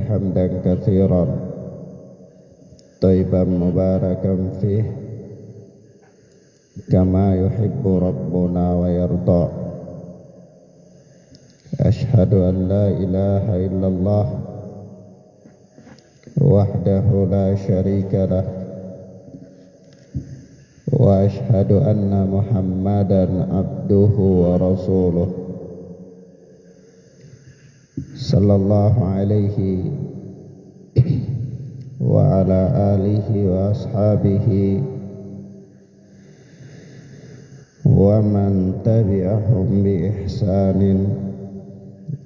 حمدا كثيرا طيبا مباركا فيه كما يحب ربنا ويرضى. أشهد أن لا إله إلا الله وحده لا شريك له وأشهد أن محمدا عبده ورسوله صلى الله عليه وعلى آله وأصحابه ومن تبعهم بإحسان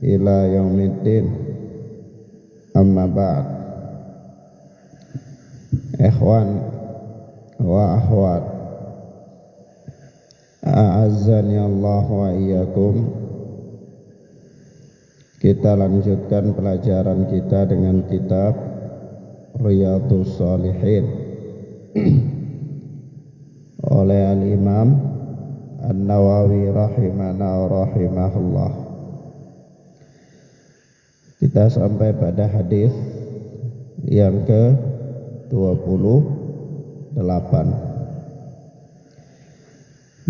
إلى يوم الدين. أما بعد. Ikhwan wa akhwat, a'azzani Allah wa iyyakum. Kita lanjutkan pelajaran kita dengan kitab Riyadhus Shalihin oleh Al-Imam An-Nawawi rahimahullah. Kita sampai pada hadis yang ke-28.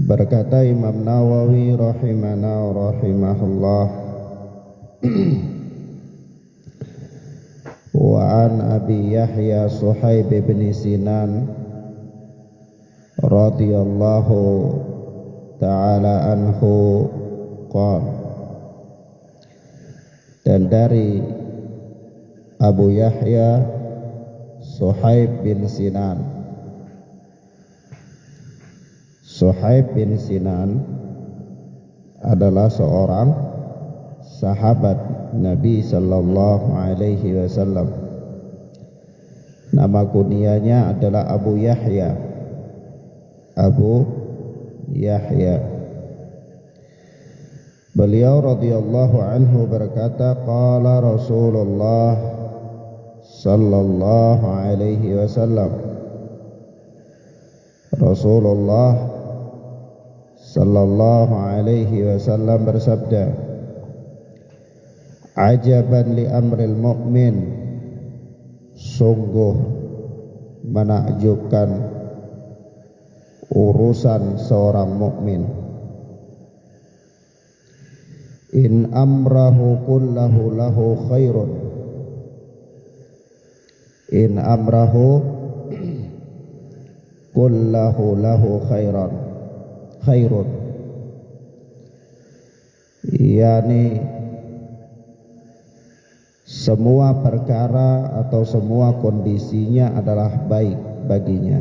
Berkata Imam Nawawi rahimahullah, wa an Abi Yahya Suhaib bin Sinan radhiyallahu ta'ala anhu qala, dan dari Abu Yahya Suhaib bin Sinan. Suhaib bin Sinan adalah seorang sahabat Nabi sallallahu alaihi wasallam. Nama kunyanya adalah Abu Yahya. Abu Yahya. Beliau radhiyallahu anhu berkata, qala Rasulullah sallallahu alaihi wasallam. Rasulullah sallallahu alaihi wasallam bersabda, ajaban li amril mu'min, sungguh menakjubkan urusan seorang mukmin. In amrahu kullahu lahu khairun. In amrahu kullahu lahu khairun. Yani semua perkara atau semua kondisinya adalah baik baginya.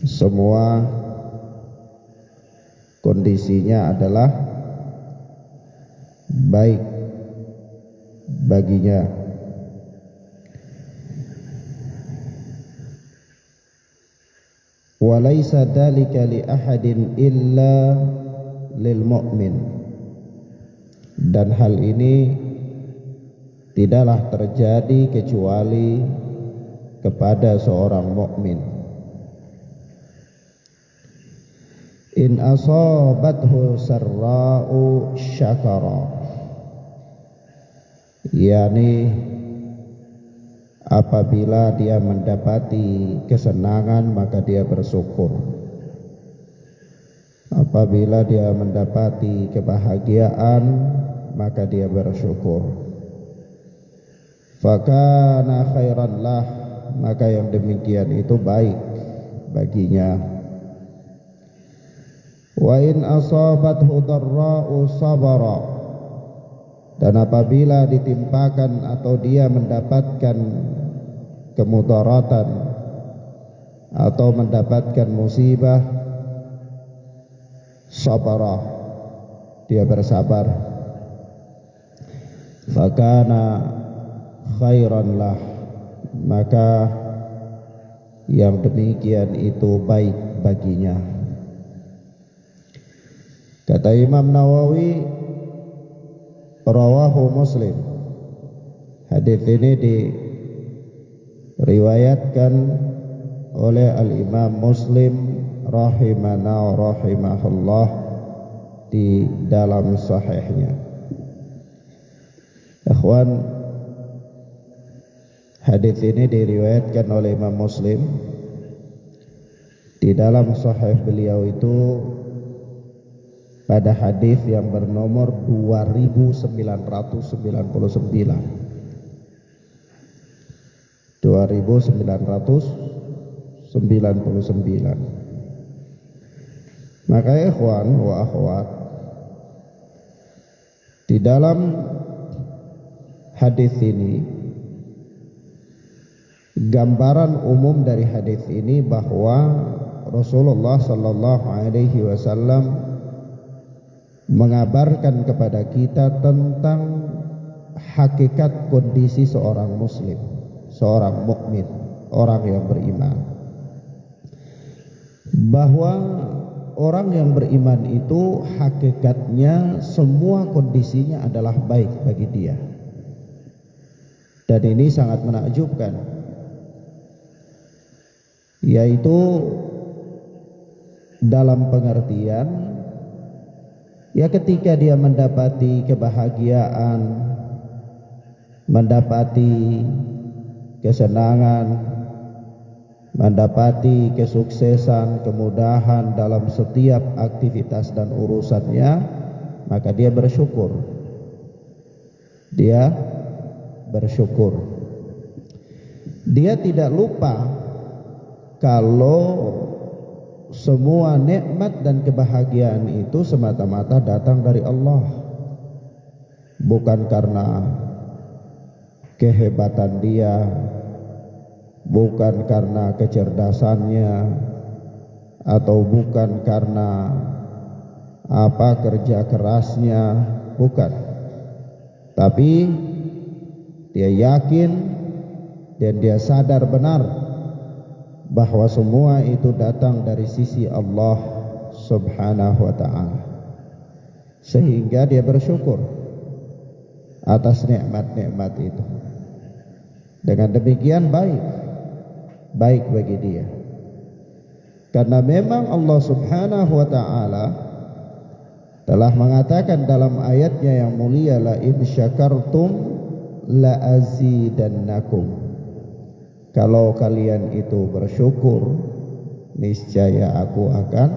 Semua kondisinya adalah baik baginya. Wa laisa dzalika li ahadin illa lil mu'min. Dan hal ini tidaklah terjadi kecuali kepada seorang mukmin. In asabathu sarra'u syakara, yani apabila dia mendapati kesenangan maka dia bersyukur. Apabila dia mendapati kebahagiaan maka dia bersyukur. Fakana khairan lah, maka yang demikian itu baik baginya. Wa in asabathu darra'u sabara, dan apabila ditimpakan atau dia mendapatkan kemudaratan atau mendapatkan musibah, sabara, dia bersabar. Fakana khairan lah, maka yang demikian itu baik baginya. Kata Imam Nawawi, rawahu Muslim. Hadis ini diriwayatkan oleh Al-Imam Muslim rahimahullah di dalam sahihnya. Ikhwan, hadits ini diriwayatkan oleh Imam Muslim. Di dalam sahih beliau itu pada hadis yang bernomor 2999. Maka ikhwan wa akhwat, di dalam hadis ini, gambaran umum dari hadis ini bahwa Rasulullah sallallahu alaihi wasallam mengabarkan kepada kita tentang hakikat kondisi seorang muslim, seorang mukmin, orang yang beriman. Bahwa orang yang beriman itu hakikatnya semua kondisinya adalah baik bagi dia. Dan ini sangat menakjubkan, yaitu dalam pengertian, ya ketika dia mendapati kebahagiaan, mendapati kesenangan, mendapati kesuksesan, kemudahan dalam setiap aktivitas dan urusannya, maka dia bersyukur. Dia bersyukur. Dia tidak lupa kalau semua nikmat dan kebahagiaan itu semata-mata datang dari Allah, bukan karena kehebatan dia, bukan karena kecerdasannya, atau bukan karena kerja kerasnya, bukan. Tapi dia yakin dan dia sadar benar bahwa semua itu datang dari sisi Allah Subhanahu wa ta'ala, sehingga dia bersyukur atas nikmat-nikmat itu. Dengan demikian baik bagi dia, karena memang Allah Subhanahu wa ta'ala telah mengatakan dalam ayatnya yang mulia, la in syakartum la azidannakum. Kalau kalian itu bersyukur, niscaya aku akan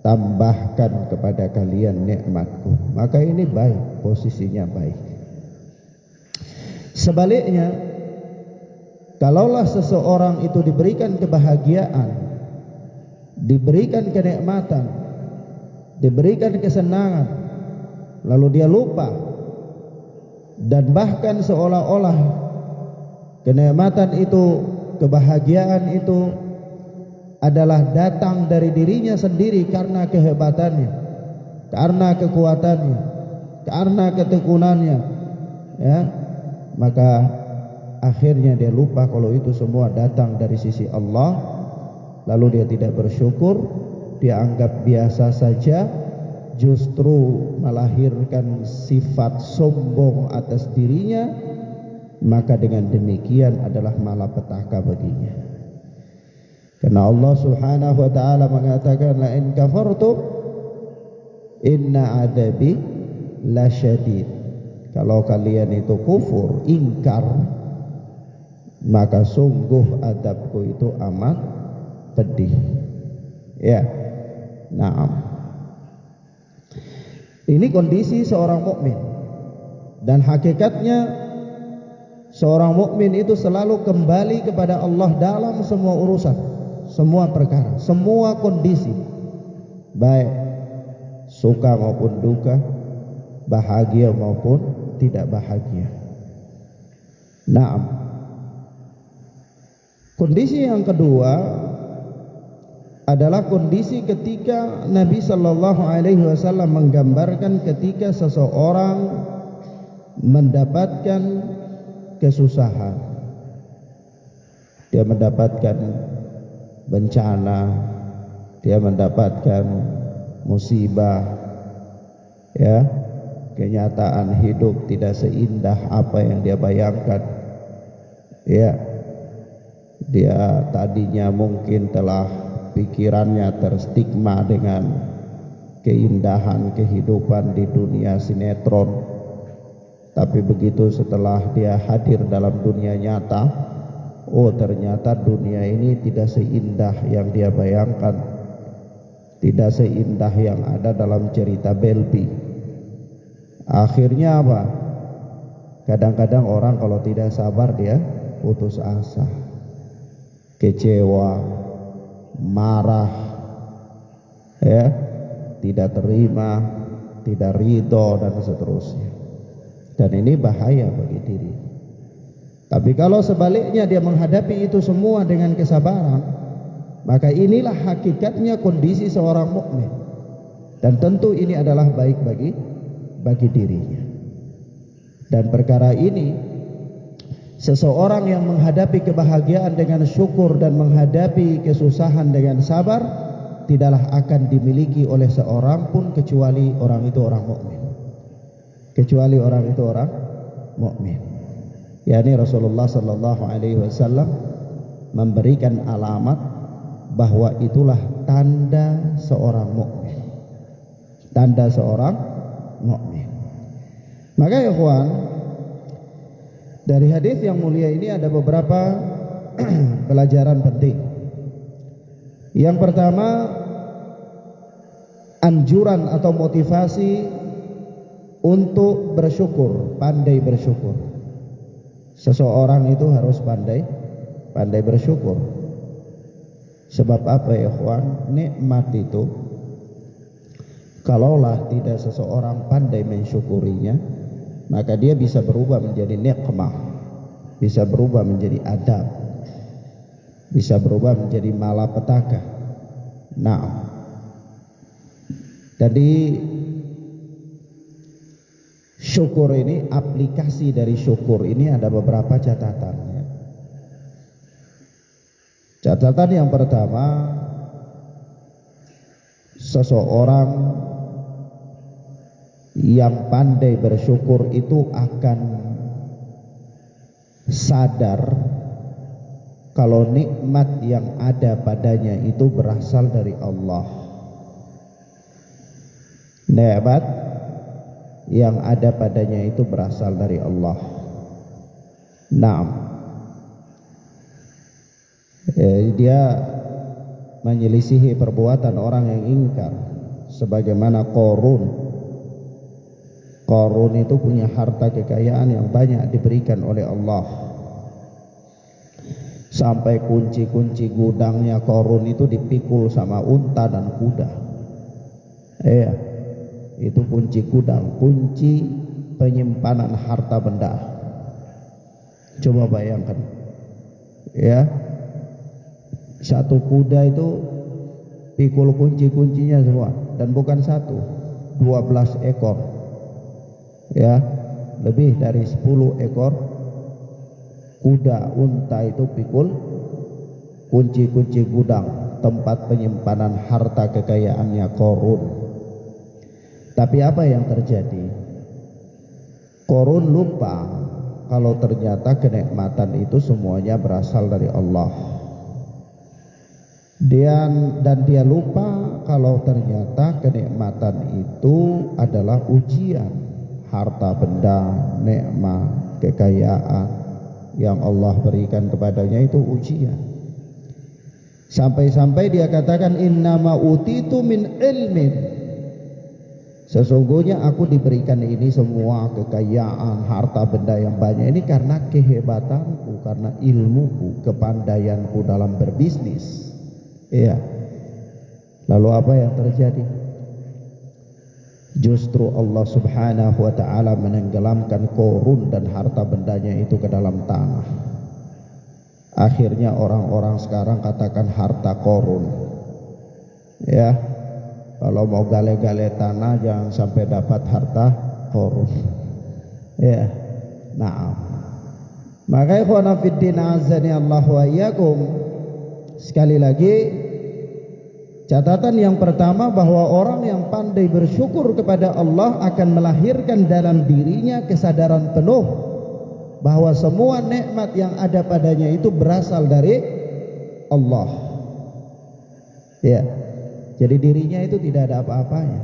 tambahkan kepada kalian nikmatku. Maka ini baik, posisinya baik. Sebaliknya, kalaulah seseorang itu diberikan kebahagiaan, diberikan kenikmatan, diberikan kesenangan, lalu dia lupa, dan bahkan seolah-olah kenikmatan itu, kebahagiaan itu adalah datang dari dirinya sendiri karena kehebatannya, karena kekuatannya, karena ketekunannya, ya, maka akhirnya dia lupa kalau itu semua datang dari sisi Allah. Lalu dia tidak bersyukur, dia anggap biasa saja, justru melahirkan sifat sombong atas dirinya. Maka dengan demikian adalah malapetaka baginya. Karena Allah Subhanahu wa ta'ala mengatakan, la in kafartum inna adabi lasyadid. Kalau kalian itu kufur, ingkar, maka sungguh adabku itu amat pedih. Ya, naam. Ini kondisi seorang mukmin, dan hakikatnya seorang mukmin itu selalu kembali kepada Allah dalam semua urusan, semua perkara, semua kondisi, baik suka maupun duka, bahagia maupun tidak bahagia. Naam. Kondisi yang kedua adalah kondisi ketika Nabi sallallahu alaihi wasallam menggambarkan ketika seseorang mendapatkan kesusahan, dia mendapatkan bencana, dia mendapatkan musibah, ya, kenyataan hidup tidak seindah apa yang dia bayangkan, ya, dia tadinya mungkin telah pikirannya terstigma dengan keindahan kehidupan di dunia sinetron, Tapi begitu setelah dia hadir dalam dunia nyata, oh ternyata dunia ini tidak seindah yang dia bayangkan, tidak seindah yang ada dalam cerita Belbi. Akhirnya apa? Kadang-kadang orang kalau tidak sabar dia putus asa, kecewa, marah, ya, tidak terima, tidak ridho dan seterusnya. Dan ini bahaya bagi diri. Tapi kalau sebaliknya dia menghadapi itu semua dengan kesabaran, maka inilah hakikatnya kondisi seorang mukmin. Dan tentu ini adalah baik bagi dirinya. Dan perkara ini, seseorang yang menghadapi kebahagiaan dengan syukur dan menghadapi kesusahan dengan sabar, tidaklah akan dimiliki oleh seorang pun kecuali orang itu orang mukmin. Kecuali orang itu orang mukmin. yakni Rasulullah sallallahu alaihi wasallam memberikan alamat bahwa itulah tanda seorang mukmin. Tanda seorang mukmin. Maka ya ikhwan, dari hadis yang mulia ini ada beberapa pelajaran penting. Yang pertama, anjuran atau motivasi untuk bersyukur, pandai bersyukur. Seseorang itu harus pandai bersyukur. Sebab apa ya ikhwan? Nikmat itu kalaulah tidak seseorang pandai mensyukurinya, maka dia bisa berubah menjadi nikmah, bisa berubah menjadi adab, bisa berubah menjadi malapetaka. Nah, jadi syukur ini, aplikasi dari syukur ini ada beberapa catatannya. Catatan yang pertama, seseorang yang pandai bersyukur itu akan sadar kalau nikmat yang ada padanya itu berasal dari Allah. Nikmat yang ada padanya itu berasal dari Allah. Naam. Dia menyelisihi perbuatan orang yang ingkar, sebagaimana Qarun. Qarun itu punya harta kekayaan yang banyak diberikan oleh Allah, sampai kunci-kunci gudangnya Qarun itu dipikul sama unta dan kuda. Itu kunci gudang, kunci penyimpanan harta benda. Coba bayangkan, ya, satu kuda itu pikul kunci-kuncinya semua, dan bukan satu, 12 ekor, ya, lebih dari 10 ekor kuda unta itu pikul kunci-kunci gudang tempat penyimpanan harta kekayaannya Qarun. Tapi apa yang terjadi? Qarun lupa kalau ternyata kenikmatan itu semuanya berasal dari Allah. Dia lupa kalau ternyata kenikmatan itu adalah ujian. Harta benda, nikmat, kekayaan yang Allah berikan kepadanya itu ujian. Sampai-sampai dia katakan, innama utitu min ilmin. Sesungguhnya aku diberikan ini semua kekayaan, harta benda yang banyak ini karena kehebatanku, karena ilmuku, kepandaianku dalam berbisnis. Iya. Lalu apa yang terjadi? Justru Allah subhanahu wa ta'ala menenggelamkan Qarun dan harta bendanya itu ke dalam tanah. Akhirnya orang-orang sekarang katakan harta Qarun. Ya, kalau mau gale-gale tanah jangan sampai dapat harta Qarun. Ya, nah, maka ikhwana fiddin azani Allah wa iyyakum, sekali lagi catatan yang pertama bahwa orang yang pandai bersyukur kepada Allah akan melahirkan dalam dirinya kesadaran penuh bahwa semua nikmat yang ada padanya itu berasal dari Allah. Ya. Jadi dirinya itu tidak ada apa-apanya.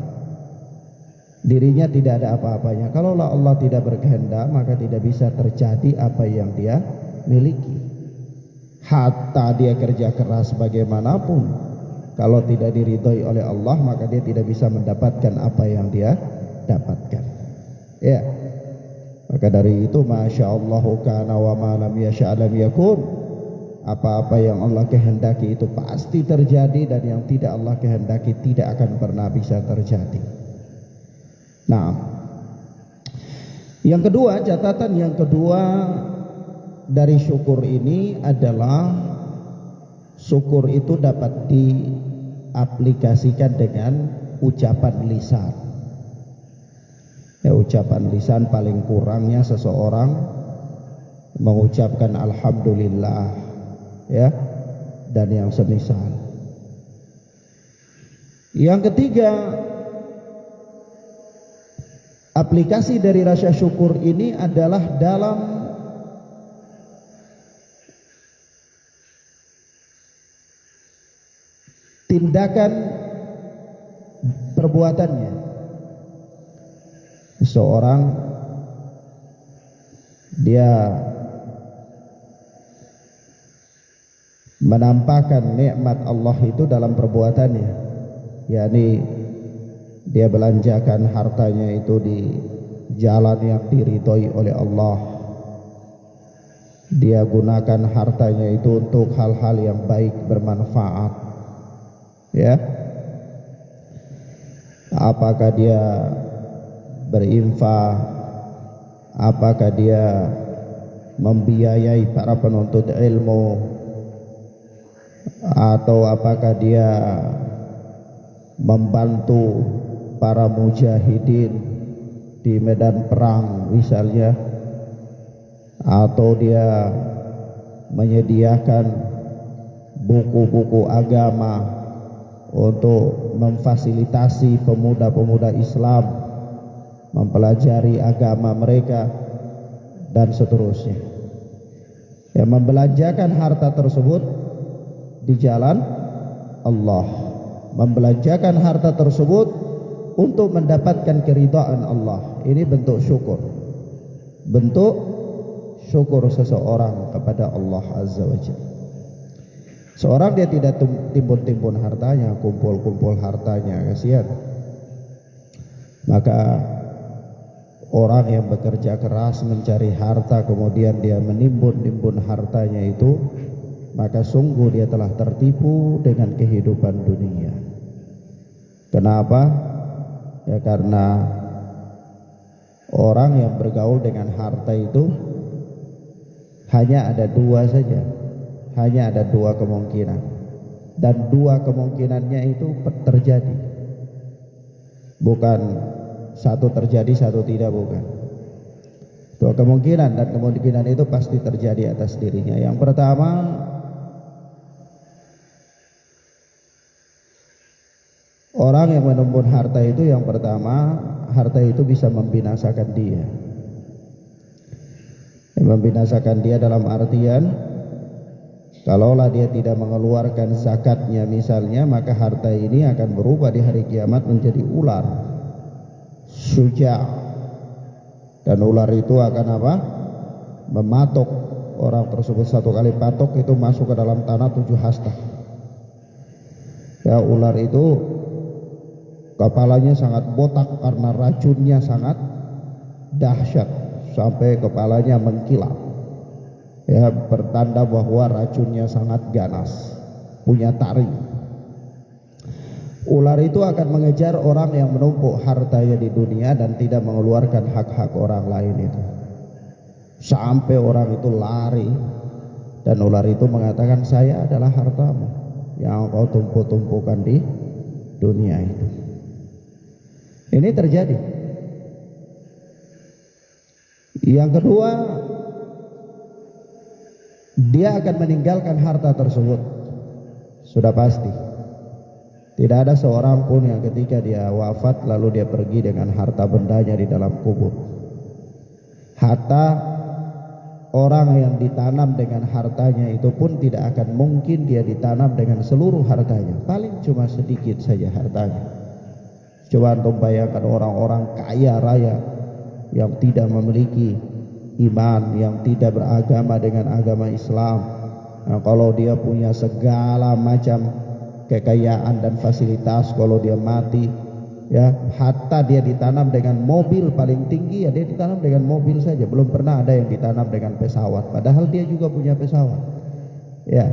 dirinya tidak ada apa-apanya. Kalaulah Allah tidak berkehendak, maka tidak bisa terjadi apa yang dia miliki. Hatta dia kerja keras bagaimanapun, kalau tidak diridhoi oleh Allah, maka dia tidak bisa mendapatkan apa yang dia dapatkan. Ya, maka dari itu, masya Allah kana wa ma lam yasha' lam yakun. Apa-apa yang Allah kehendaki itu pasti terjadi, dan yang tidak Allah kehendaki tidak akan pernah bisa terjadi. Nah, yang kedua, catatan yang kedua dari syukur ini adalah syukur itu dapat diaplikasikan dengan ucapan lisan. Ya, ucapan lisan paling kurangnya seseorang mengucapkan alhamdulillah, ya, dan yang semisal. Yang ketiga, aplikasi dari rasa syukur ini adalah dalam tindakan perbuatannya. Seorang dia menampakkan nikmat Allah itu dalam perbuatannya, yakni dia belanjakan hartanya itu di jalan yang diridhoi oleh Allah. Dia gunakan hartanya itu untuk hal-hal yang baik, bermanfaat. Ya, apakah dia berinfak, apakah dia membiayai para penuntut ilmu, atau apakah dia membantu para mujahidin di medan perang misalnya, atau dia menyediakan buku-buku agama untuk memfasilitasi pemuda-pemuda Islam mempelajari agama mereka, dan seterusnya. Ya, membelanjakan harta tersebut di jalan Allah, membelanjakan harta tersebut untuk mendapatkan keridhaan Allah. Ini bentuk syukur, bentuk syukur seseorang kepada Allah Azza wa Jalla. Seorang dia tidak timbun-timbun hartanya, kumpul-kumpul hartanya, kasihan. Maka orang yang bekerja keras mencari harta, kemudian dia menimbun-nimbun hartanya itu, maka sungguh dia telah tertipu dengan kehidupan dunia. Kenapa? Ya, karena orang yang bergaul dengan harta itu hanya ada dua saja, hanya ada dua kemungkinan, dan dua kemungkinannya itu terjadi, bukan satu terjadi satu tidak, bukan. Dua kemungkinan, dan kemungkinan itu pasti terjadi atas dirinya. Yang pertama, orang yang menimbun harta itu, yang pertama, harta itu bisa membinasakan dia. Membinasakan dia dalam artian, kalaulah dia tidak mengeluarkan zakatnya misalnya, maka harta ini akan berubah di hari kiamat menjadi ular syuja, dan ular itu akan apa? Mematok orang tersebut. Satu kali patok itu masuk ke dalam tanah 7 hasta. Ya, ular itu kepalanya sangat botak karena racunnya sangat dahsyat, sampai kepalanya mengkilap. Ya, pertanda bahwa racunnya sangat ganas, punya taring. Ular itu akan mengejar orang yang menumpuk hartanya di dunia dan tidak mengeluarkan hak-hak orang lain itu, sampai orang itu lari, dan ular itu mengatakan, saya adalah hartamu yang kau tumpuk-tumpukan di dunia itu. Ini terjadi. Yang kedua, dia akan meninggalkan harta tersebut, sudah pasti. Tidak ada seorang pun yang ketika dia wafat lalu dia pergi dengan harta bendanya di dalam kubur. Hatta orang yang ditanam dengan hartanya itu pun tidak akan mungkin dia ditanam dengan seluruh hartanya, paling cuma sedikit saja hartanya. Coba antum bayangkan orang-orang kaya raya yang tidak memiliki iman, yang tidak beragama dengan agama Islam. Nah, kalau dia punya segala macam kekayaan dan fasilitas, kalau dia mati, ya, hatta dia ditanam dengan mobil paling tinggi, ya dia ditanam dengan mobil saja. Belum pernah ada yang ditanam dengan pesawat, padahal dia juga punya pesawat. Ya,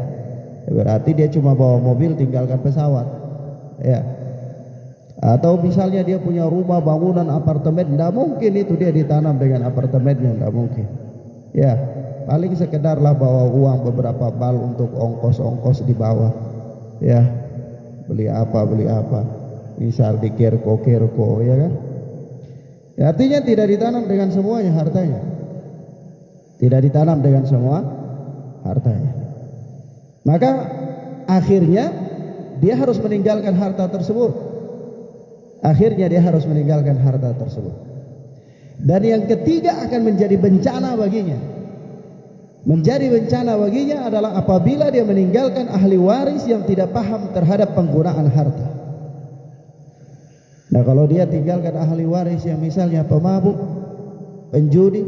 berarti dia cuma bawa mobil tinggalkan pesawat. Ya. Atau misalnya dia punya rumah, bangunan, apartemen, tidak mungkin itu dia ditanam dengan apartemennya, tidak mungkin. Ya, paling sekedarlah bawa uang beberapa bal untuk ongkos-ongkos di bawah. Ya, beli apa, misal di kerko, ya kan? Ya, artinya tidak ditanam dengan semuanya hartanya, tidak ditanam dengan semua hartanya. Maka akhirnya dia harus meninggalkan harta tersebut. Akhirnya dia harus meninggalkan harta tersebut. Dan yang ketiga akan menjadi bencana baginya. Menjadi bencana baginya adalah apabila dia meninggalkan ahli waris yang tidak paham terhadap penggunaan harta. Nah, kalau dia tinggalkan ahli waris yang misalnya pemabuk, penjudi,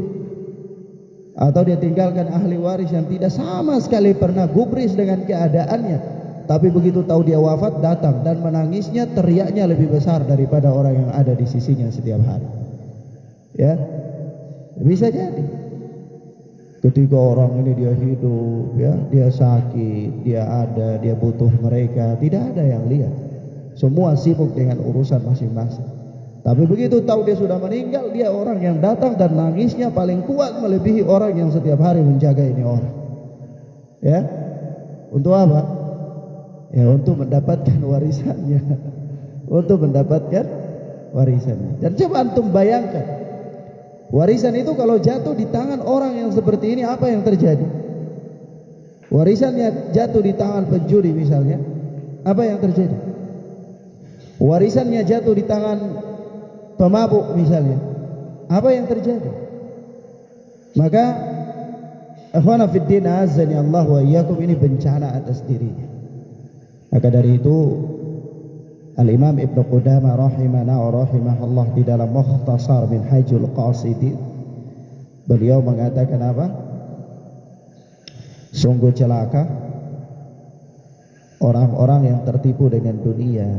atau dia tinggalkan ahli waris yang tidak sama sekali pernah gubris dengan keadaannya, tapi begitu tahu dia wafat datang dan menangisnya, teriaknya lebih besar daripada orang yang ada di sisinya setiap hari. Ya, bisa jadi ketika orang ini dia hidup, ya, dia sakit, dia ada, dia butuh mereka, tidak ada yang lihat, semua sibuk dengan urusan masing-masing. Tapi begitu tahu dia sudah meninggal, dia orang yang datang dan nangisnya paling kuat melebihi orang yang setiap hari menjaga ini orang. Ya, untuk apa? Ya, untuk mendapatkan warisannya. Untuk mendapatkan warisannya. Dan coba antum bayangkan, warisan itu kalau jatuh di tangan orang yang seperti ini, apa yang terjadi? Warisannya jatuh di tangan penjudi misalnya, apa yang terjadi? Warisannya jatuh di tangan pemabuk misalnya, apa yang terjadi? Maka ikhwana fid din azani Allah wa iyyakum, ini bencana atas dirinya. Maka dari itu Al-Imam Ibn Qudamah rahimahullah di dalam Mukhtasar Minhajul Qasidin, beliau mengatakan apa? Sungguh celaka orang-orang yang tertipu dengan dunia,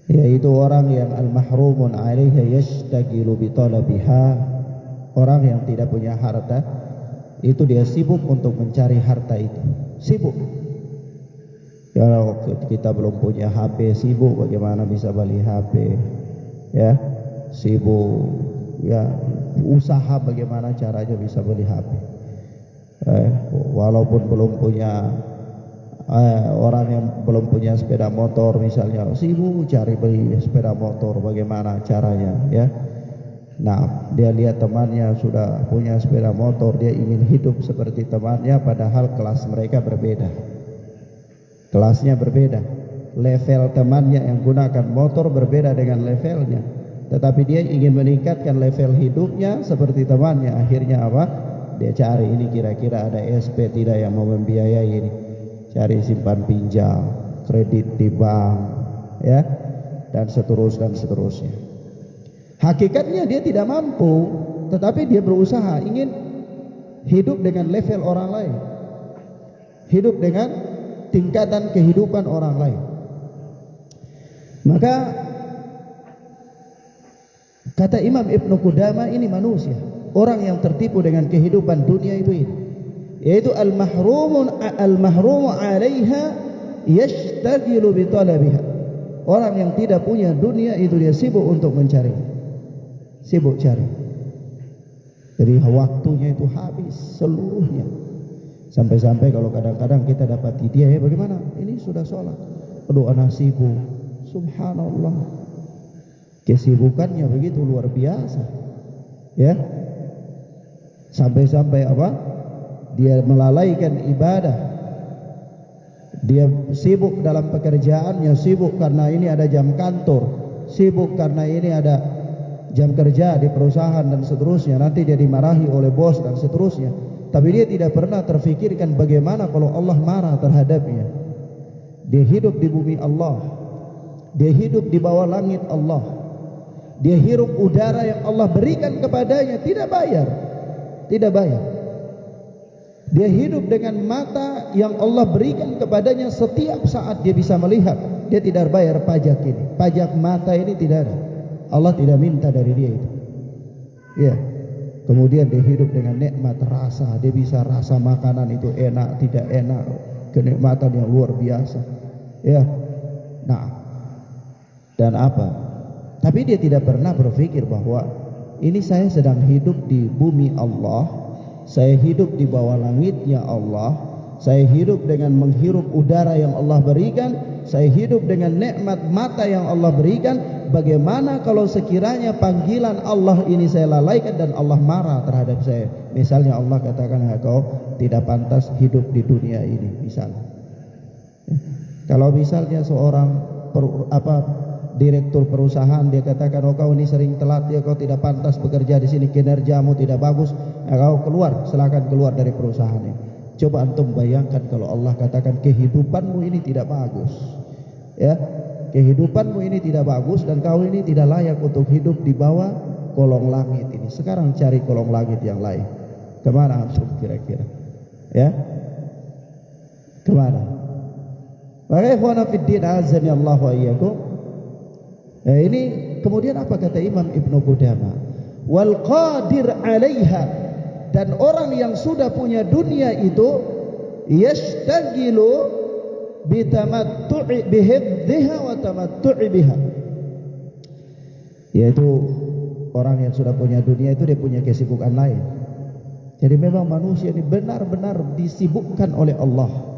yaitu orang yang al-mahrumun 'alaiha yashtagilu bi talabiha. Orang yang tidak punya harta itu dia sibuk untuk mencari harta itu, sibuk. Ya, kita belum punya HP, sibuk bagaimana bisa beli HP, ya, sibuk, ya, usaha bagaimana caranya bisa beli HP. Walaupun belum punya, orang yang belum punya sepeda motor misalnya, sibuk cari beli sepeda motor bagaimana caranya, ya. Nah, dia lihat temannya sudah punya sepeda motor, dia ingin hidup seperti temannya, padahal kelas mereka berbeda. Kelasnya berbeda, level temannya yang gunakan motor berbeda dengan levelnya, tetapi dia ingin meningkatkan level hidupnya seperti temannya. Akhirnya apa? Dia cari ini kira-kira ada SP tidak yang mau membiayai ini, cari simpan pinjam, kredit di bank, ya, dan seterusnya. Hakikatnya dia tidak mampu, tetapi dia berusaha ingin hidup dengan level orang lain, hidup dengan tingkatan kehidupan orang lain. Maka kata Imam Ibn Qudamah, ini manusia, orang yang tertipu dengan kehidupan dunia itu ini, yaitu al-mahrumu 'alaiha yashtagilu bi talabiha. Orang yang tidak punya dunia itu dia sibuk untuk mencari, sibuk cari. Jadi waktunya itu habis seluruhnya. Sampai-sampai kalau kadang-kadang kita dapati dia, ya bagaimana? Ini sudah sholat, aduh anak sibuk. Subhanallah, kesibukannya begitu luar biasa, ya. Sampai-sampai apa? Dia melalaikan ibadah. Dia sibuk dalam pekerjaannya, sibuk karena ini ada jam kantor, sibuk karena ini ada jam kerja di perusahaan dan seterusnya. Nanti dia dimarahi oleh bos dan seterusnya. Tapi dia tidak pernah terfikirkan bagaimana kalau Allah marah terhadapnya. Dia hidup di bumi Allah, Dia hidup di bawah langit Allah. Dia hirup udara yang Allah berikan kepadanya, tidak bayar. Tidak bayar. Dia hidup dengan mata yang Allah berikan kepadanya, setiap saat dia bisa melihat. Dia tidak bayar pajak ini. Pajak mata ini tidak ada. Allah tidak minta dari dia itu. Ya. Kemudian dia hidup dengan nikmat rasa. Dia bisa rasa makanan itu enak, tidak enak. Kenikmatan yang luar biasa. Ya. Nah. Dan apa? Tapi dia tidak pernah berpikir bahwa ini saya sedang hidup di bumi Allah, saya hidup di bawah langitnya Allah, saya hidup dengan menghirup udara yang Allah berikan, saya hidup dengan nikmat mata yang Allah berikan. Bagaimana kalau sekiranya panggilan Allah ini saya lalaikan dan Allah marah terhadap saya? Misalnya Allah katakan, kau tidak pantas hidup di dunia ini, misalnya. Kalau misalnya seorang direktur perusahaan dia katakan, oh kau ini sering telat ya, kau tidak pantas bekerja di sini, kinerjamu tidak bagus, kau keluar, silakan keluar dari perusahaan ini. Coba antum bayangkan kalau Allah katakan kehidupanmu ini tidak bagus, ya, kehidupanmu ini tidak bagus dan kau ini tidak layak untuk hidup di bawah kolong langit ini. Sekarang cari kolong langit yang lain. Kemana antum kira-kira? Ya, kemana? Maka ikhwana fiddin azani Allah wa iyyakum. Nah, ini kemudian apa kata Imam Ibnu Qudamah? Wal qadir 'alaiha, dan orang yang sudah punya dunia itu yastagilu bitamattu'i bihifdhiha wa tamattu'i biha. Yaitu orang yang sudah punya dunia itu dia punya kesibukan lain. Jadi memang manusia ini benar-benar disibukkan oleh Allah.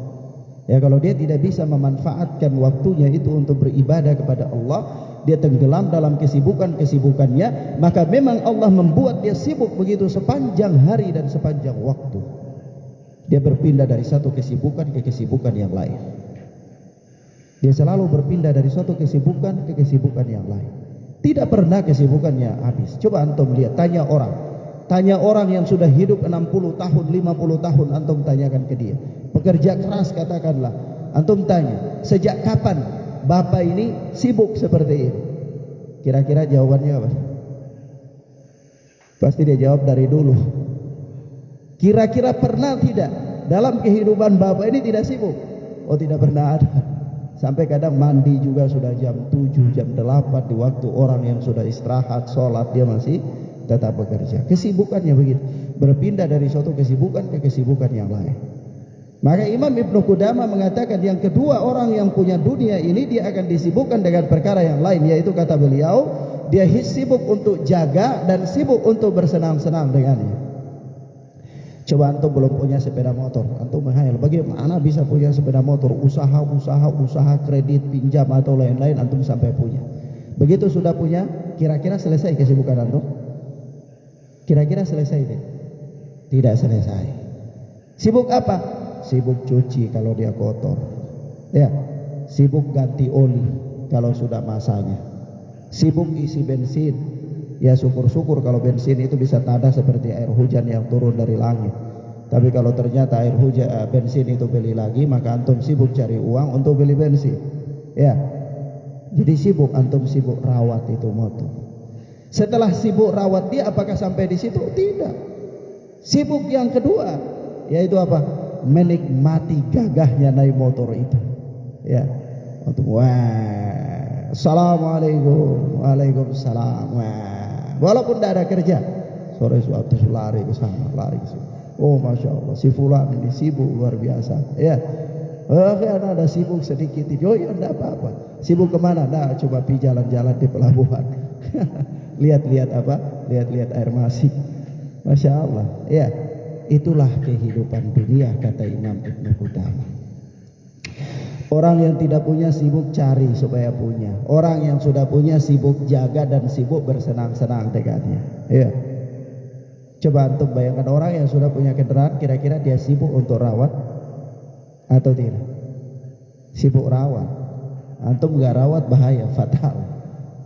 Ya, kalau dia tidak bisa memanfaatkan waktunya itu untuk beribadah kepada Allah, dia tenggelam dalam kesibukannya, maka memang Allah membuat dia sibuk begitu sepanjang hari dan sepanjang waktu. Dia berpindah dari satu kesibukan ke kesibukan yang lain. Dia selalu berpindah dari satu kesibukan ke kesibukan yang lain. Tidak pernah kesibukannya habis. Coba antum lihat, tanya orang yang sudah hidup 60 tahun, 50 tahun, antum tanyakan ke dia. Pekerja keras katakanlah, antum tanya, sejak kapan bapak ini sibuk seperti ini? Kira-kira jawabannya apa? Pasti dia jawab dari dulu. Kira-kira pernah tidak dalam kehidupan bapak ini tidak sibuk? Oh, tidak pernah ada. Sampai kadang mandi juga sudah jam 7, jam 8 di waktu orang yang sudah istirahat, sholat, dia masih tetap bekerja. Kesibukannya begitu, berpindah dari suatu kesibukan ke kesibukan yang lain. Maka Imam Ibnu Qudamah mengatakan yang kedua, orang yang punya dunia ini dia akan disibukkan dengan perkara yang lain, yaitu kata beliau, dia sibuk untuk jaga dan sibuk untuk bersenang-senang dengannya. Coba antum belum punya sepeda motor, antum menghayal bagaimana bisa punya sepeda motor, usaha kredit, pinjam atau lain-lain antum sampai punya. Begitu sudah punya, kira-kira selesai kesibukan antum? Kira-kira selesai deh? Tidak selesai. Sibuk apa? Sibuk cuci kalau dia kotor, ya. Sibuk ganti oli kalau sudah masanya. Sibuk isi bensin. Ya syukur-syukur kalau bensin itu bisa tada seperti air hujan yang turun dari langit. Tapi kalau ternyata air hujan bensin itu beli lagi, maka antum sibuk cari uang untuk beli bensin. Ya. Jadi sibuk, antum sibuk rawat itu motor. Setelah sibuk rawat dia, apakah sampai di situ? Tidak. Sibuk yang kedua, yaitu apa? Menikmati gagahnya naik motor itu. Ya. Untuk wah, assalamualaikum, waalaikumsalam. Wah. Walaupun tidak ada kerja, sore suatu lari ke sana, lari ke sini. Oh, masya Allah, si fulan ini sibuk luar biasa. Ya. Ada sibuk sedikit. Oh ya, tidak apa-apa. Sibuk kemana? Nah, coba pi jalan-jalan di pelabuhan. Lihat-lihat apa? Lihat-lihat air masih. Masya Allah. Ya. Itulah kehidupan dunia, kata Imam Ibnu Qudamah. Orang yang tidak punya sibuk cari supaya punya. Orang yang sudah punya sibuk jaga dan sibuk bersenang-senang dengannya. Ya. Coba antum bayangkan orang yang sudah punya kendaraan, kira-kira dia sibuk untuk rawat atau tidak? Sibuk rawat. Antum nggak rawat bahaya, fatal.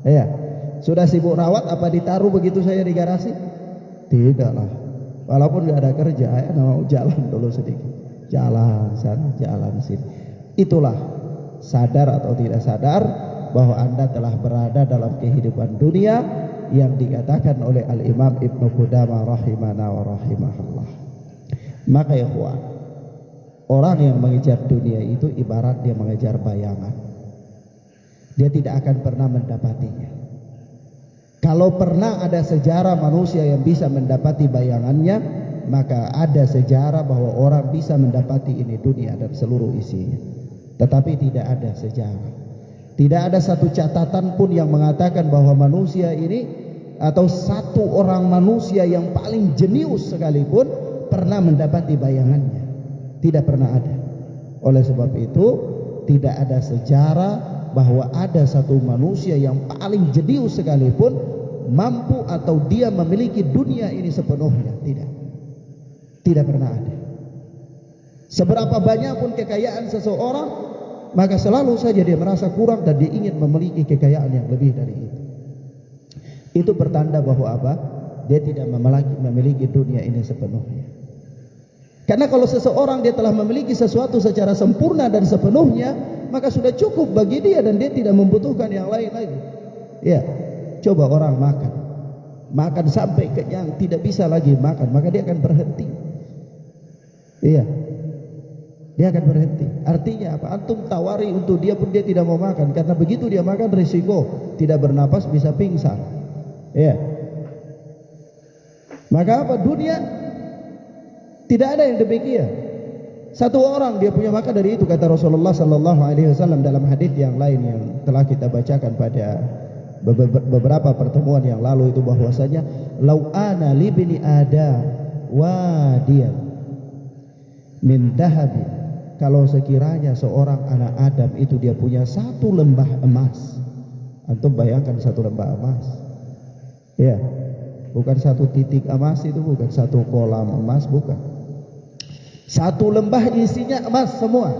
Ya. Sudah sibuk rawat, apa ditaruh begitu saja di garasi? Tidaklah. Walaupun nggak ada kerja, ya mau jalan dulu sedikit, jalan sana, jalan sini. Itulah sadar atau tidak sadar, bahwa Anda telah berada dalam kehidupan dunia yang dikatakan oleh Al-Imam Ibnu Qudamah rahimana wa rahimahullah. Maka ya ikhwan, orang yang mengejar dunia itu ibarat dia mengejar bayangan. Dia tidak akan pernah mendapatinya. Kalau pernah ada sejarah manusia yang bisa mendapati bayangannya, maka ada sejarah bahwa orang bisa mendapati ini dunia dan seluruh isinya. Tetapi tidak ada sejarah. Tidak ada satu catatan pun yang mengatakan bahwa manusia ini atau satu orang manusia yang paling jenius sekalipun pernah mendapati bayangannya. Tidak pernah ada. Oleh sebab itu tidak ada sejarah bahwa ada satu manusia yang paling jenius sekalipun mampu atau dia memiliki dunia ini sepenuhnya. Tidak pernah ada. Seberapa banyak pun kekayaan seseorang, maka selalu saja dia merasa kurang dan dia ingin memiliki kekayaan yang lebih dari itu. Itu pertanda bahwa apa? Dia tidak memiliki dunia ini sepenuhnya. Karena kalau seseorang dia telah memiliki sesuatu secara sempurna dan sepenuhnya, maka sudah cukup bagi dia dan dia tidak membutuhkan yang lain lagi. Ya, coba orang makan sampai kenyang, tidak bisa lagi makan, maka dia akan berhenti. Iya, dia akan berhenti. Artinya apa? Antum tawari untuk dia pun dia tidak mau makan, karena begitu dia makan risiko tidak bernapas, bisa pingsan. Iya. Maka apa? Dunia tidak ada yang demikian. Satu orang dia punya makan dari itu, kata Rasulullah sallallahu alaihi wasallam dalam hadis yang lain yang telah kita bacakan pada beberapa pertemuan yang lalu itu, bahwasanya lau ana libni adam wadiyan min dahabin, kalau sekiranya seorang anak Adam itu dia punya satu lembah emas. Antum bayangkan satu lembah emas. Ya, bukan satu titik emas, itu bukan satu kolam emas, bukan. Satu lembah isinya emas semua.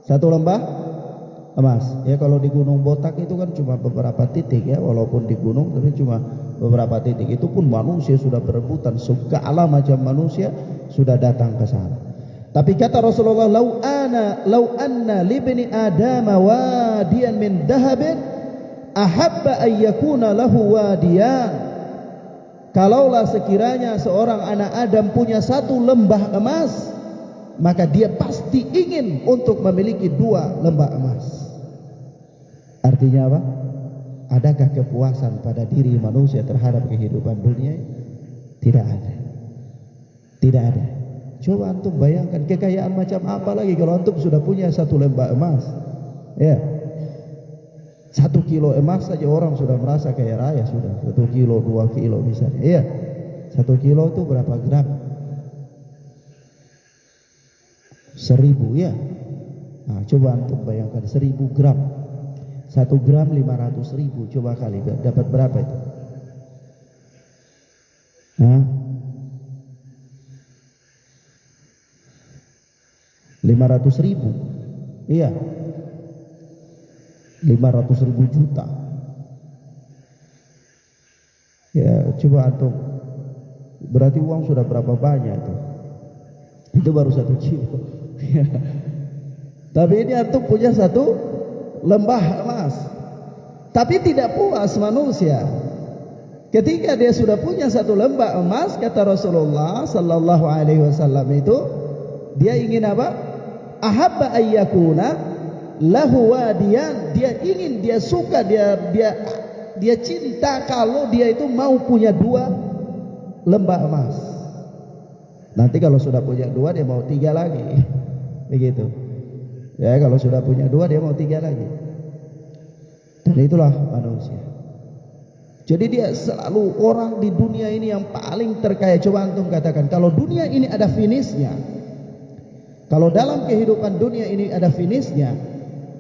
Satu lembah emas. Ya, kalau di Gunung Botak itu kan cuma beberapa titik ya, walaupun di gunung tapi cuma beberapa titik. Itu pun manusia sudah berebutan, segala macam manusia sudah datang ke sana. Tapi kata Rasulullah, lau anna libni adama wadiyan min dahabin ahabba ayyakuna lahu wadiyan. Kalaulah sekiranya seorang anak Adam punya satu lembah emas, maka dia pasti ingin untuk memiliki dua lembah emas. Artinya apa? Adakah kepuasan pada diri manusia terhadap kehidupan dunia? Tidak ada. Tidak ada. Coba antum bayangkan kekayaan macam apa lagi kalau antum sudah punya satu lembah emas. Ya, 1 kilo emas saja orang sudah merasa kaya raya sudah. 1 kilo, 2 kilo misalnya. Iya, 1 kilo itu berapa gram? 1000 ya. Nah, coba antum bayangkan 1000 gram. 1 gram 500.000. Coba kali dapat berapa itu? Hah? 500.000. Iya, 500.000 juta. Ya, coba antum, berarti uang sudah berapa banyak itu? Itu baru 1 kilo. Tapi ini antum punya satu lembah emas. Tapi tidak puas manusia. Ketika dia sudah punya satu lembah emas, kata Rasulullah sallallahu alaihi wasallam itu, dia ingin apa? Ahabba ayyakuna lahu wadiyan. Dia ingin, dia suka, dia cinta kalau dia itu mau punya 2 lembah emas. Nanti kalau sudah punya 2 dia mau 3 lagi. Begitu. Ya, kalau sudah punya 2 dia mau 3 lagi. Dan itulah manusia. Jadi dia selalu orang di dunia ini yang paling terkaya. Coba antum katakan, kalau dunia ini ada finishnya, kalau dalam kehidupan dunia ini ada finishnya,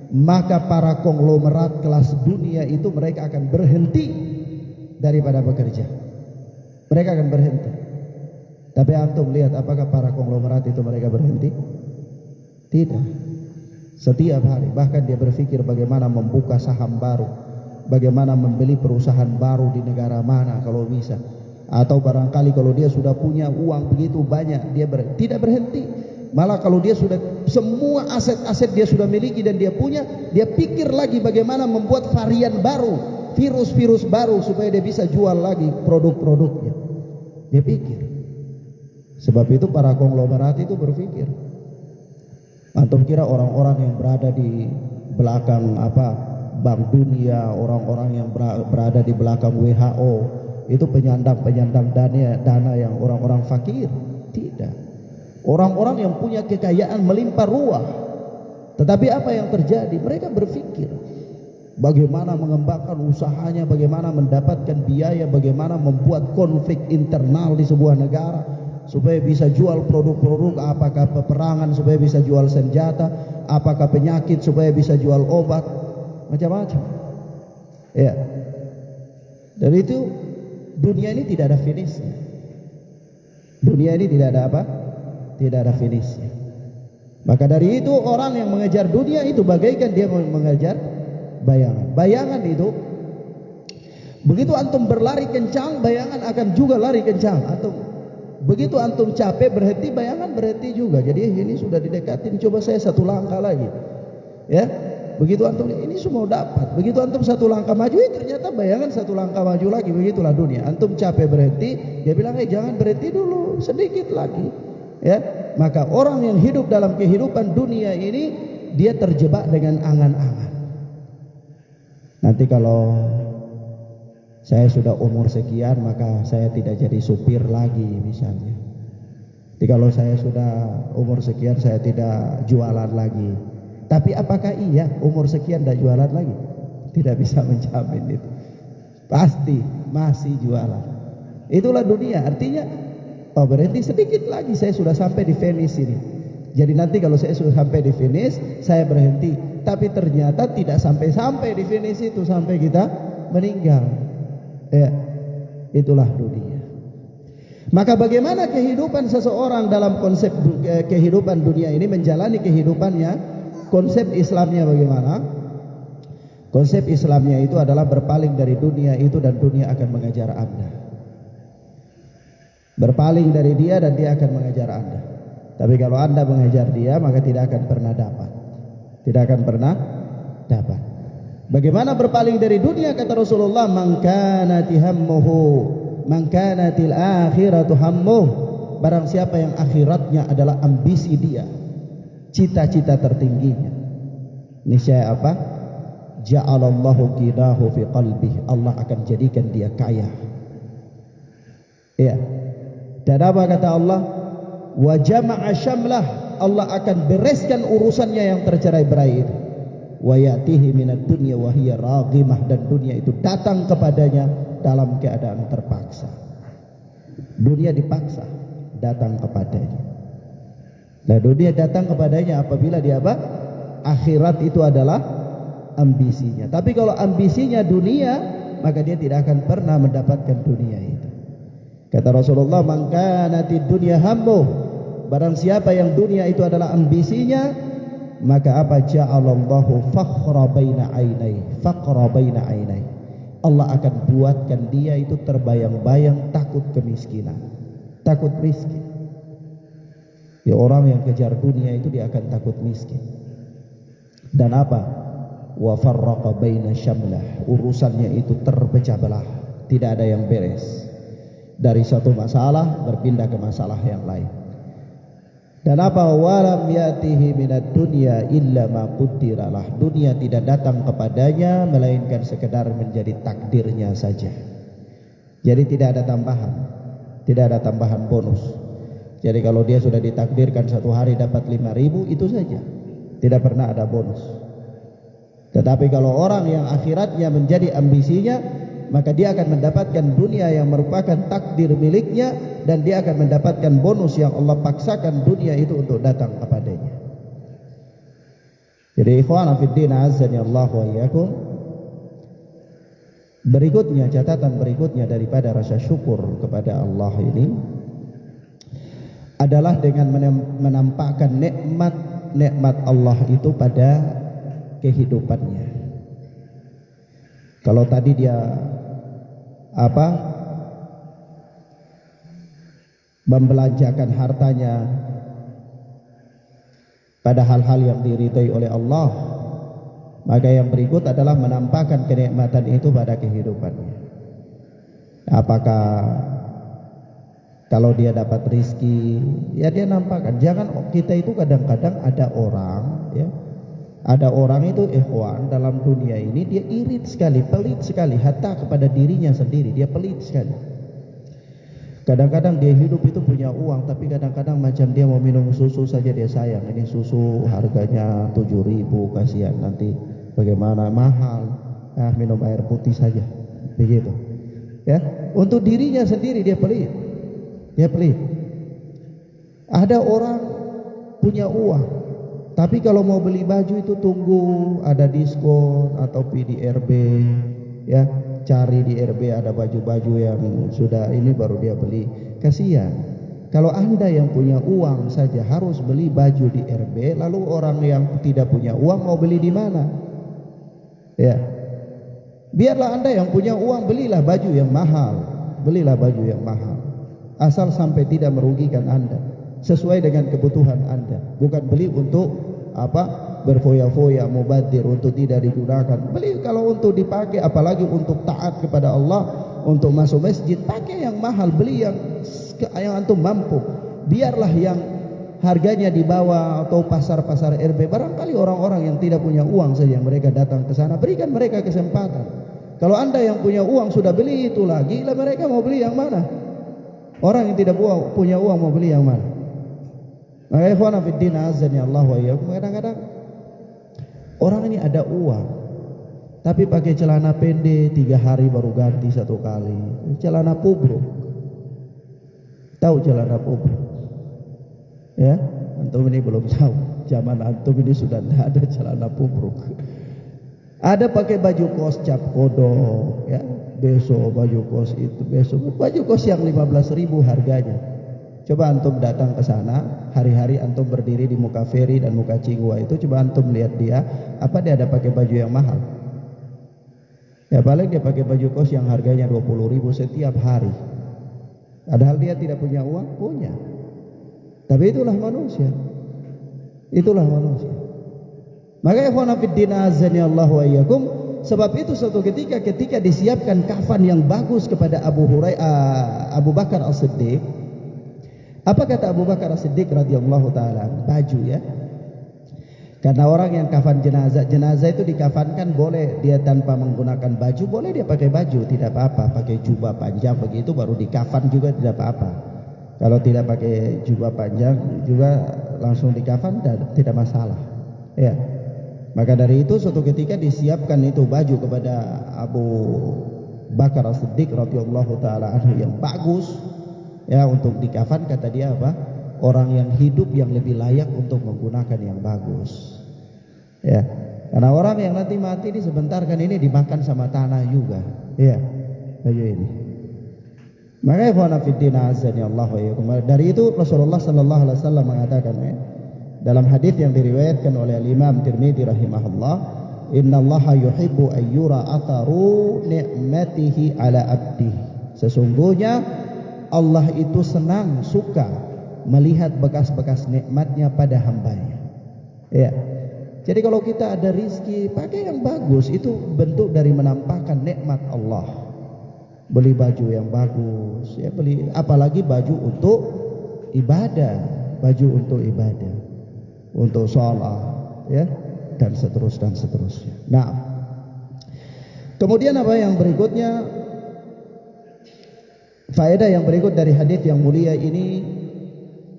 maka para konglomerat kelas dunia itu mereka akan berhenti daripada bekerja. Mereka akan berhenti. Tapi antum lihat apakah para konglomerat itu mereka berhenti? Tidak. Setiap hari, bahkan dia berpikir bagaimana membuka saham baru, bagaimana membeli perusahaan baru di negara mana kalau bisa. Atau barangkali kalau dia sudah punya uang begitu banyak, dia tidak berhenti. Malah kalau dia sudah semua aset-aset dia sudah miliki dan dia punya, dia pikir lagi bagaimana membuat varian baru, virus-virus baru supaya dia bisa jual lagi produk-produknya. Dia pikir. Sebab itu para konglomerat itu berpikir. Antum kira orang-orang yang berada di belakang Bank Dunia, orang-orang yang berada di belakang WHO itu penyandang dana yang orang-orang fakir? Tidak. Orang-orang yang punya kekayaan melimpah ruah. Tetapi apa yang terjadi? Mereka berpikir bagaimana mengembangkan usahanya, bagaimana mendapatkan biaya, bagaimana membuat konflik internal di sebuah negara supaya bisa jual produk-produk, apakah peperangan supaya bisa jual senjata, apakah penyakit supaya bisa jual obat, macam-macam. Ya. Dan itu dunia ini tidak ada finishnya. Dunia ini tidak ada apa? Tidak ada finishnya. Maka dari itu orang yang mengejar dunia itu bagaikan dia mengejar bayangan. Bayangan itu begitu antum berlari kencang, bayangan akan juga lari kencang. Begitu antum capek berhenti, bayangan berhenti juga. Jadi ini sudah didekatin, coba saya satu langkah lagi. Ya. Begitu antum ini semua dapat. Begitu antum satu langkah maju, ternyata bayangan satu langkah maju lagi. Begitulah dunia. Antum capek berhenti, dia bilang, jangan berhenti dulu, sedikit lagi. Ya, maka orang yang hidup dalam kehidupan dunia ini dia terjebak dengan angan-angan. Nanti kalau saya sudah umur sekian maka saya tidak jadi supir lagi misalnya. Jadi kalau saya sudah umur sekian saya tidak jualan lagi. Tapi apakah iya umur sekian tidak jualan lagi? Tidak bisa menjamin itu. Pasti masih jualan. Itulah dunia. Artinya berhenti sedikit lagi saya sudah sampai di finish ini. Jadi nanti kalau saya sudah sampai di finish saya berhenti. Tapi ternyata tidak sampai-sampai di finish itu sampai kita meninggal. Ya, itulah dunia. Maka bagaimana kehidupan seseorang dalam konsep kehidupan dunia ini menjalani kehidupannya? Konsep Islamnya bagaimana? Konsep Islamnya itu adalah berpaling dari dunia itu dan dunia akan mengejar Anda. Berpaling dari dia dan dia akan mengejar Anda. Tapi kalau Anda mengejar dia maka tidak akan pernah dapat. Tidak akan pernah dapat. Bagaimana berpaling dari dunia? Kata Rasulullah, man kanati hammuhu, man kanatil akhiratu hammuh. Barang siapa yang akhiratnya adalah ambisi dia, cita-cita tertingginya, niscaya apa? Ja'alallahu ghinahu fi qalbih. Allah akan jadikan dia kaya. Ya. Dan apa kata Allah? Wa jama'a syamlah. Allah akan bereskan urusannya yang tercerai-berai itu. Wa ya'tihi minad dunya wa hiya raghimah. Dan dunia itu datang kepadanya dalam keadaan terpaksa. Dunia dipaksa datang kepadanya. Nah, dunia datang kepadanya apabila dia apa? Akhirat itu adalah ambisinya. Tapi kalau ambisinya dunia, maka dia tidak akan pernah mendapatkan dunia itu. Kata Rasulullah, man kanatid dunya hammuh, barang siapa yang dunia itu adalah ambisinya, maka apa? Ja'alallahu fakhra baina ainai, faqra baina ainai. Allah akan buatkan dia itu terbayang-bayang takut kemiskinan, takut miskin. Ya, orang yang kejar dunia itu dia akan takut miskin. Dan apa? Wa farraqa baina syamlah, urusannya itu terpecah belah, tidak ada yang beres. Dari satu masalah berpindah ke masalah yang lain. Dan apa? Walam yatihi minad dunya illa ma qaddaralah. Dunia tidak datang kepadanya melainkan sekedar menjadi takdirnya saja. Jadi tidak ada tambahan, tidak ada tambahan bonus. Jadi kalau dia sudah ditakdirkan satu hari dapat 5.000, itu saja, tidak pernah ada bonus. Tetapi kalau orang yang akhiratnya menjadi ambisinya, maka dia akan mendapatkan dunia yang merupakan takdir miliknya, dan dia akan mendapatkan bonus yang Allah paksakan dunia itu untuk datang kepadanya. Jadi ikhwan fiddin azza Allah wa iyyakum, berikutnya, catatan berikutnya daripada rasa syukur kepada Allah ini adalah dengan menampakkan nikmat Allah itu pada kehidupannya. Kalau tadi dia membelanjakan hartanya pada hal-hal yang diridhai oleh Allah, maka yang berikut adalah menampakkan kenikmatan itu pada kehidupannya. Apakah kalau dia dapat rizki, ya dia nampakkan. Jangan kita itu kadang-kadang ada orang, ya, ada orang itu ikhwan dalam dunia ini dia irit sekali, pelit sekali, hatta kepada dirinya sendiri dia pelit sekali. Kadang-kadang dia hidup itu punya uang, tapi kadang-kadang macam dia mau minum susu saja dia sayang. Ini susu harganya 7.000, kasihan nanti bagaimana mahal. Minum air putih saja, begitu. Ya, untuk dirinya sendiri dia pelit. Dia pelit. Ada orang punya uang, tapi kalau mau beli baju itu tunggu ada diskon atau PDRB, ya, cari di RB ada baju-baju yang sudah ini baru dia beli. Kasihan. Kalau Anda yang punya uang saja harus beli baju di RB, lalu orang yang tidak punya uang mau beli di mana? Ya. Biarlah Anda yang punya uang, belilah baju yang mahal. Belilah baju yang mahal. Asal sampai tidak merugikan Anda, sesuai dengan kebutuhan Anda. Bukan beli untuk berfoya-foya, mubadir, untuk tidak digunakan. Beli kalau untuk dipakai, apalagi untuk taat kepada Allah, untuk masuk masjid, pakai yang mahal. Beli yang antum mampu. Biarlah yang harganya di bawah atau pasar-pasar RB. Barangkali orang-orang yang tidak punya uang saja mereka datang ke sana, berikan mereka kesempatan. Kalau Anda yang punya uang sudah beli itu lagi, lah mereka mau beli yang mana? Orang yang tidak punya uang mau beli yang mana? Maka ikhwana fiddin azani Allah wa iyyakum, kadang-kadang orang ini ada uang tapi pakai celana pendek 3 hari baru ganti 1 kali. Celana pubruk. Tahu celana pubruk? Ya, antum ini belum tahu. Zaman antum ini sudah tidak ada celana pubruk. Ada pakai baju kos cap kodok, ya. Besok baju kos itu, besok baju kos yang 15.000 harganya. Coba antum datang ke sana, hari-hari antum berdiri di muka feri dan muka Cigua itu, coba antum lihat dia, apa dia ada pakai baju yang mahal? Ya paling dia pakai baju kos yang harganya 20.000 setiap hari. Padahal dia tidak punya uang, punya. Tapi itulah manusia. Itulah manusia. Maka ikhwan fillah azani Allah wa iyyakum, sebab itu suatu ketika disiapkan kafan yang bagus kepada Abu Bakar As-Siddiq. Apa kata Abu Bakar As-Siddiq radhiyallahu taala? Baju, ya. Karena orang yang kafan jenazah itu dikafankan boleh dia tanpa menggunakan baju, boleh dia pakai baju, tidak apa-apa, pakai jubah panjang begitu baru dikafan juga tidak apa-apa. Kalau tidak pakai jubah panjang juga langsung dikafan tidak masalah. Ya. Maka dari itu suatu ketika disiapkan itu baju kepada Abu Bakar As-Siddiq radhiyallahu taala anhu yang bagus, ya, untuk dikafan. Kata dia apa? Orang yang hidup yang lebih layak untuk menggunakan yang bagus. Ya. Karena orang yang nanti mati ini sebentar kan ini dimakan sama tanah juga. Ya. Baju ini. Maka ikhwana fiddin azani Allah wa iyyakum. Dari itu Rasulullah sallallahu alaihi wasallam mengatakan, dalam hadis yang diriwayatkan oleh Imam Tirmidzi rahimahullah, innallaha yuhibbu ayyura atharu ni'matihi ala abdihi. Sesungguhnya Allah itu senang, suka melihat bekas-bekas nikmatnya pada hambanya. Ya. Jadi kalau kita ada rizki, pakai yang bagus, itu bentuk dari menampakkan nikmat Allah. Beli baju yang bagus, ya, beli apalagi baju untuk ibadah, baju untuk ibadah, untuk sholat, ya, dan seterusnya. Nah, kemudian apa yang berikutnya? Faedah yang berikut dari hadis yang mulia ini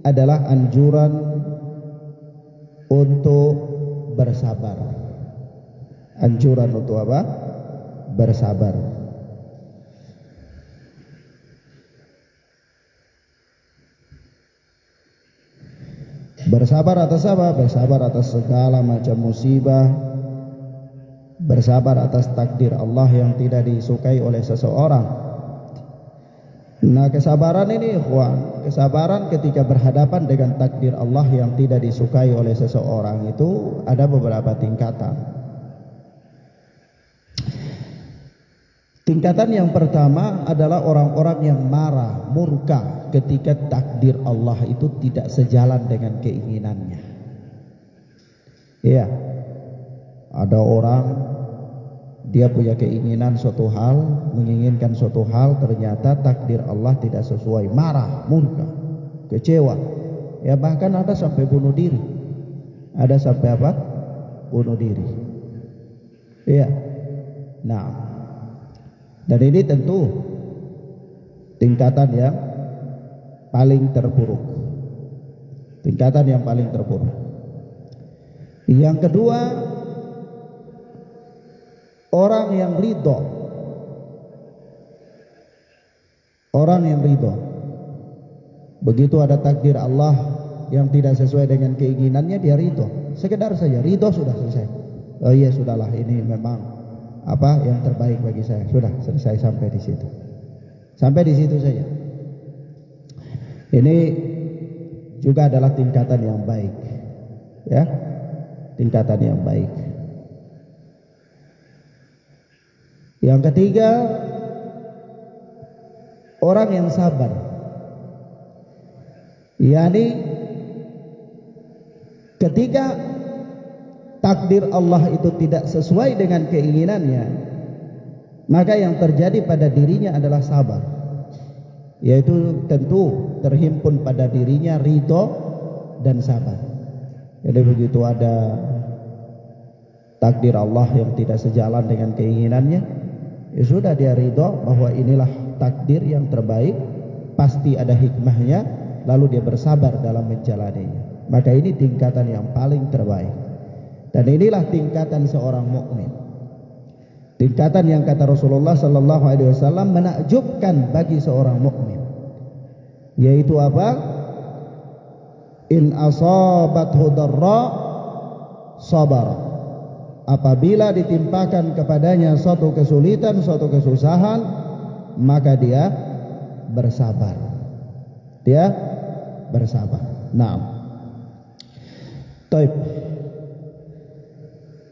adalah anjuran untuk bersabar. Anjuran untuk apa? Bersabar. Bersabar atas apa? Bersabar atas segala macam musibah. Bersabar atas takdir Allah yang tidak disukai oleh seseorang. Nah, kesabaran ini ikhwan, kesabaran ketika berhadapan dengan takdir Allah yang tidak disukai oleh seseorang itu ada beberapa tingkatan. Tingkatan yang pertama adalah orang-orang yang marah, murka ketika takdir Allah itu tidak sejalan dengan keinginannya. Iya, ada orang dia punya keinginan suatu hal, menginginkan suatu hal, ternyata takdir Allah tidak sesuai, marah, murka, kecewa. Ya bahkan ada sampai bunuh diri. Ada sampai apa? Bunuh diri. Iya. Nah, dan ini tentu tingkatan yang paling terburuk. Tingkatan yang paling terburuk. Yang kedua, orang yang ridho. Orang yang ridho. Begitu ada takdir Allah yang tidak sesuai dengan keinginannya, dia ridho. Sekedar saja ridho, sudah selesai. Oh iya, sudahlah, ini memang apa yang terbaik bagi saya. Sudah selesai, sampai di situ. Sampai di situ saja. Ini juga adalah tingkatan yang baik. Ya. Tingkatan yang baik. Yang ketiga, orang yang sabar. Yani ketika takdir Allah itu tidak sesuai dengan keinginannya, maka yang terjadi pada dirinya adalah sabar. Yaitu tentu terhimpun pada dirinya ridho dan sabar. Jadi begitu ada takdir Allah yang tidak sejalan dengan keinginannya, ya sudah, dia ridho bahwa inilah takdir yang terbaik, pasti ada hikmahnya, lalu dia bersabar dalam menjalaninya. Maka ini tingkatan yang paling terbaik. Dan inilah tingkatan seorang mukmin. Tingkatan yang kata Rasulullah sallallahu alaihi wasallam menakjubkan bagi seorang mukmin. Yaitu apa? In asabathu darra sabara. Apabila ditimpakan kepadanya suatu kesulitan, suatu kesusahan, maka dia bersabar. Dia bersabar. Naam. Baik.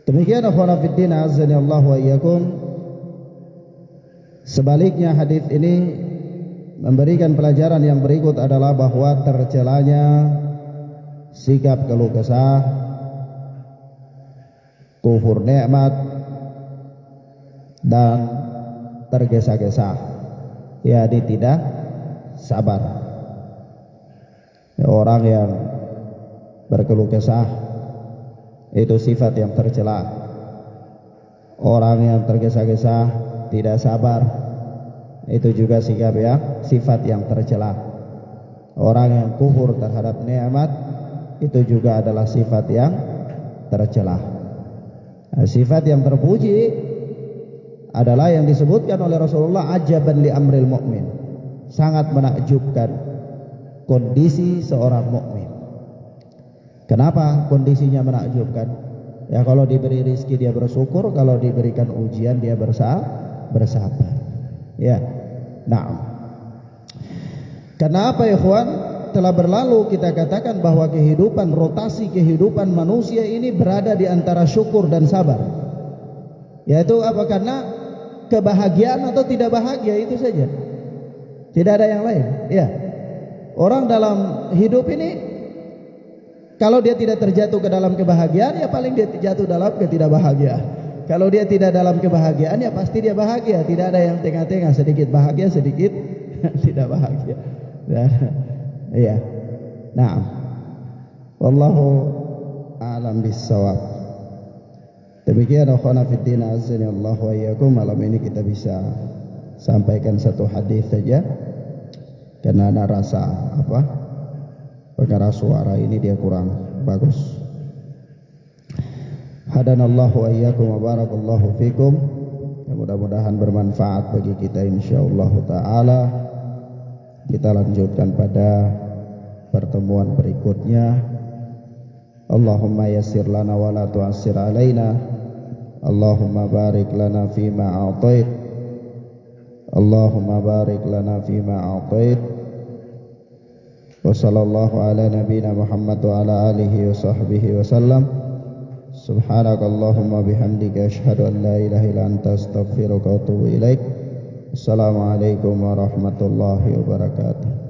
Demikian akhwana fiddin azani Allah wa iyyakum. Sebaliknya hadis ini memberikan pelajaran yang berikut adalah bahwa tercelanya sikap keluh kesah, kufur nikmat, dan tergesa-gesa, yakni tidak sabar. Ya, orang yang berkeluh kesah itu sifat yang tercela. Orang yang tergesa-gesa, tidak sabar, itu juga sikap ya, sifat yang tercela. Orang yang kufur terhadap nikmat, itu juga adalah sifat yang tercela. Nah, sifat yang terpuji adalah yang disebutkan oleh Rasulullah, ajaban li amril mu'min. Sangat menakjubkan kondisi seorang mukmin. Kenapa kondisinya menakjubkan? Ya kalau diberi rezeki dia bersyukur, kalau diberikan ujian dia bersabar. Ya. Nah. Kenapa ya ikhwan? Telah berlalu kita katakan bahwa kehidupan, rotasi kehidupan manusia ini berada di antara syukur dan sabar. Yaitu apa? Karena kebahagiaan atau tidak bahagia, itu saja. Tidak ada yang lain. Ya. Orang dalam hidup ini, kalau dia tidak terjatuh ke dalam kebahagiaan, ya paling dia jatuh dalam ketidakbahagiaan. Kalau dia tidak dalam kebahagiaan, ya pasti dia bahagia. Tidak ada yang tengah-tengah, sedikit bahagia, sedikit tidak bahagia. Iya. Nah, wallahu a'lam bissawab. Demikian akhwana fiddin azza Allah wa iyyakum. Malam ini kita bisa sampaikan satu hadis saja, karena ada rasa apa? Perkara suara ini dia kurang bagus. Hadanallahu wa iyyakum wa barakallahu fikum. Ya, mudah-mudahan bermanfaat bagi kita insyaallah taala. Kita lanjutkan pada pertemuan berikutnya. Allahumma yassir lana wa la tu'assir alaina. Allahumma barik lana fima a'tait. Allahumma barik lana fima a'tait. Wa sallallahu ala nabiyyina Muhammad wa ala alihi wa sahbihi wa sallam. Subhanakallahumma bihamdika asyhadu an la ilaha illa anta astaghfiruka wa atubu ilaik. Assalamualaikum warahmatullahi wabarakatuh.